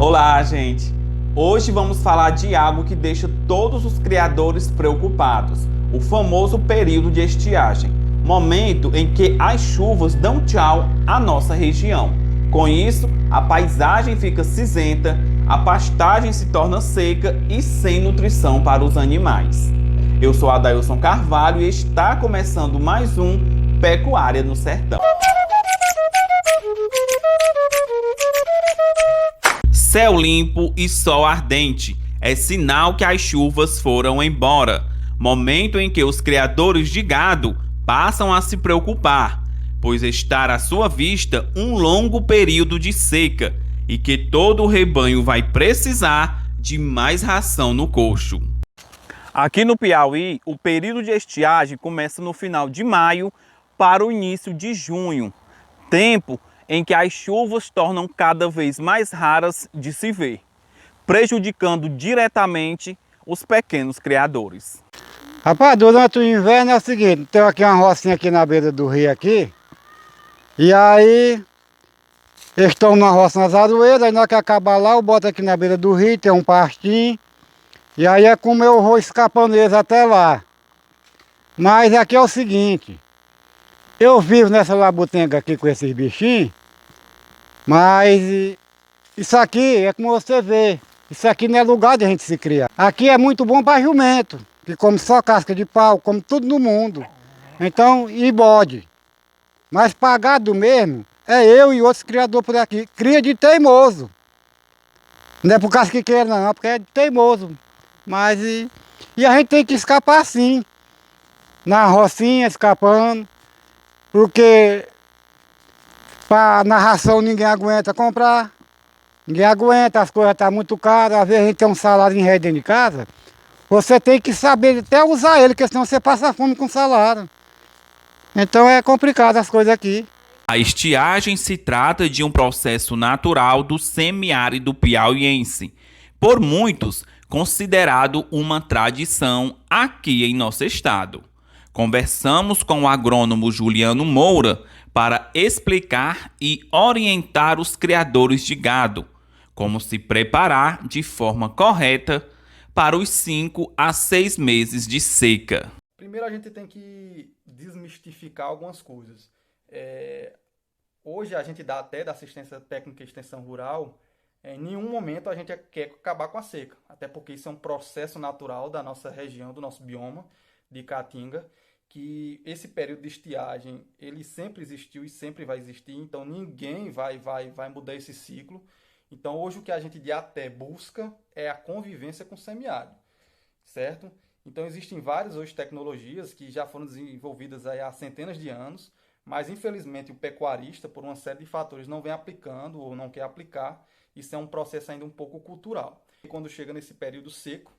Olá, gente! Hoje vamos falar de algo que deixa todos os criadores preocupados, o famoso período de estiagem, momento em que as chuvas dão tchau à nossa região. Com isso, a paisagem fica cinzenta, a pastagem se torna seca e sem nutrição para os animais. Eu sou Adailson Carvalho e está começando mais um Pecuária no Sertão. Céu limpo e sol ardente é sinal que as chuvas foram embora, momento em que os criadores de gado passam a se preocupar, pois está à sua vista um longo período de seca e que todo o rebanho vai precisar de mais ração no coxo. Aqui no Piauí, o período de estiagem começa no final de maio para o início de junho, tempo em que as chuvas tornam cada vez mais raras de se ver, prejudicando diretamente os pequenos criadores. Rapaz, durante o inverno é o seguinte, tem aqui uma rocinha aqui na beira do rio aqui, e aí eles estão numa roça nas aroeiras, aí na hora que acabar lá, eu boto aqui na beira do rio, tem um pastinho, e aí é como eu vou escapando eles até lá. Mas aqui é o seguinte, eu vivo nessa labutenga aqui com esses bichinhos, mas isso aqui é como você vê, isso aqui não é lugar de a gente se criar. Aqui é muito bom para jumento, que come só casca de pau, come tudo no mundo. Então, e bode. Mas para gado mesmo, é eu e outros criadores por aqui. Cria de teimoso. Não é por causa que quer não, é porque é de teimoso. Mas e a gente tem que escapar sim. Na rocinha, escapando. Porque na ração ninguém aguenta comprar. Ninguém aguenta, as coisas estão muito caras. Às vezes a gente tem um salário em ré dentro de casa. Você tem que saber até usar ele, porque senão você passa fome com salário. Então é complicado as coisas aqui. A estiagem se trata de um processo natural do semiárido piauiense, por muitos considerado uma tradição aqui em nosso estado. Conversamos com o agrônomo Juliano Moura para explicar e orientar os criadores de gado como se preparar de forma correta para os 5 a 6 meses de seca. Primeiro a gente tem que desmistificar algumas coisas. Hoje a gente dá até da assistência técnica e extensão rural, em nenhum momento a gente quer acabar com a seca, até porque isso é um processo natural da nossa região, do nosso bioma de Caatinga, que esse período de estiagem ele sempre existiu e sempre vai existir, então ninguém vai mudar esse ciclo. Então hoje o que a gente de até busca é a convivência com o semiárido, certo? Então existem várias hoje tecnologias que já foram desenvolvidas aí há centenas de anos, mas infelizmente o pecuarista, por uma série de fatores, não vem aplicando ou não quer aplicar. Isso é um processo ainda um pouco cultural. E quando chega nesse período seco,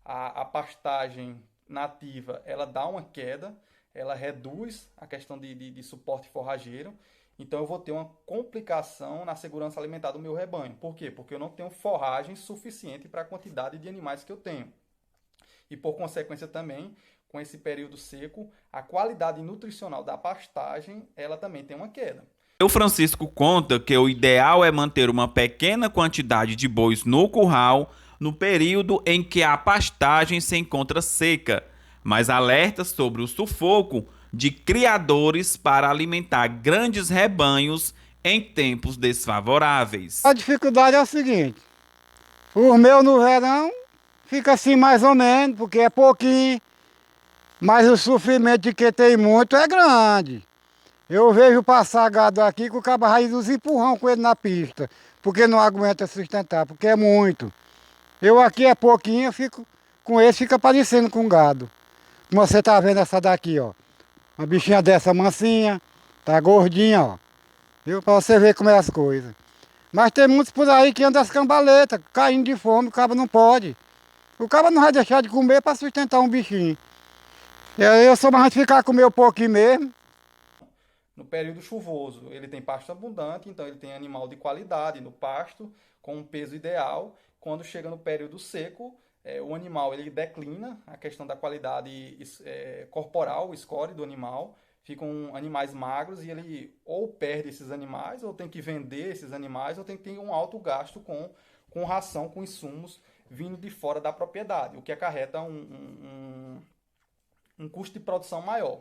a pastagem nativa ela dá uma queda, ela reduz a questão de suporte forrageiro. Então eu vou ter uma complicação na segurança alimentar do meu rebanho. Por quê? Porque eu não tenho forragem suficiente para a quantidade de animais que eu tenho. E por consequência também, com esse período seco, a qualidade nutricional da pastagem, ela também tem uma queda. O Francisco conta que o ideal é manter uma pequena quantidade de bois no curral no período em que a pastagem se encontra seca, mas alerta sobre o sufoco de criadores para alimentar grandes rebanhos em tempos desfavoráveis. A dificuldade é o seguinte, o meu no verão fica assim mais ou menos, porque é pouquinho, mas o sofrimento de quem tem muito é grande. Eu vejo passar gado aqui com o cabo raiz dos empurrão com ele na pista, porque não aguenta sustentar, porque é muito. Eu aqui é pouquinho, eu fico com esse, fica parecendo com gado. Como você tá vendo essa daqui, ó. Uma bichinha dessa mansinha, tá gordinha, ó. Viu? Pra você ver como é as coisas. Mas tem muitos por aí que andam as cambaletas, caindo de fome, o cabo não pode. O cabo não vai deixar de comer para sustentar um bichinho. Eu sou mais de ficar com o meu pouquinho mesmo. No período chuvoso, ele tem pasto abundante, então ele tem animal de qualidade no pasto, com um peso ideal. Quando chega no período seco, o animal ele declina a questão da qualidade corporal, o score do animal. Ficam animais magros e ele ou perde esses animais, ou tem que vender esses animais, ou tem que ter um alto gasto com com ração, com insumos vindo de fora da propriedade, o que acarreta um custo de produção maior.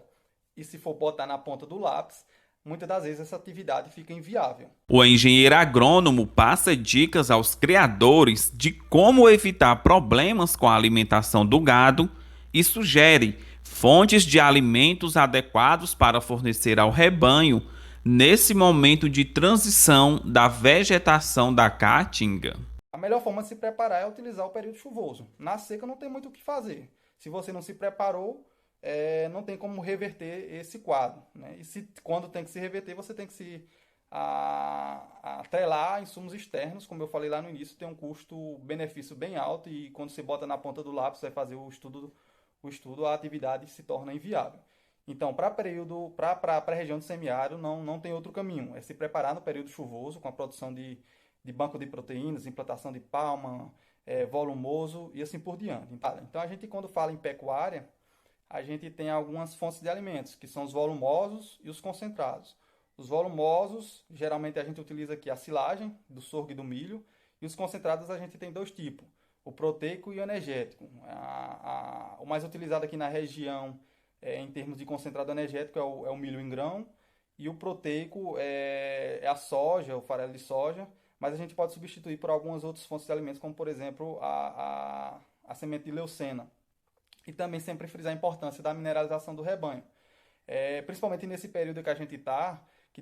E se for botar na ponta do lápis, muitas das vezes essa atividade fica inviável. O engenheiro agrônomo passa dicas aos criadores de como evitar problemas com a alimentação do gado e sugere fontes de alimentos adequados para fornecer ao rebanho nesse momento de transição da vegetação da caatinga. A melhor forma de se preparar é utilizar o período chuvoso. Na seca não tem muito o que fazer. Se você não se preparou, não tem como reverter esse quadro, né? E quando tem que se reverter, você tem que se atrelar a insumos externos. Como eu falei lá no início, tem um custo-benefício bem alto e quando você bota na ponta do lápis, vai fazer o estudo, a atividade se torna inviável. Então, para a região do semiárido, não tem outro caminho. É se preparar no período chuvoso, com a produção de banco de proteínas, implantação de palma, volumoso e assim por diante. Então, a gente, quando fala em pecuária, a gente tem algumas fontes de alimentos, que são os volumosos e os concentrados. Os volumosos, geralmente a gente utiliza aqui a silagem do sorgo e do milho, e os concentrados a gente tem dois tipos, o proteico e o energético. O mais utilizado aqui na região, em termos de concentrado energético, é o milho em grão, e o proteico é a soja, o farelo de soja, mas a gente pode substituir por algumas outras fontes de alimentos, como por exemplo a semente de leucena. E também sempre frisar a importância da mineralização do rebanho. Principalmente nesse período que a gente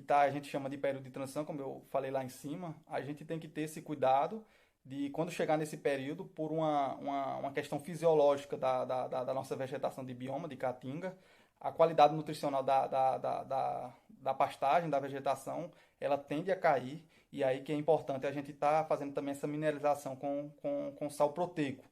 a gente chama de período de transição, como eu falei lá em cima, a gente tem que ter esse cuidado de, quando chegar nesse período, por uma questão fisiológica da nossa vegetação de bioma, de caatinga, a qualidade nutricional da pastagem, da vegetação, ela tende a cair, e aí que é importante a gente estar fazendo também essa mineralização com sal proteico.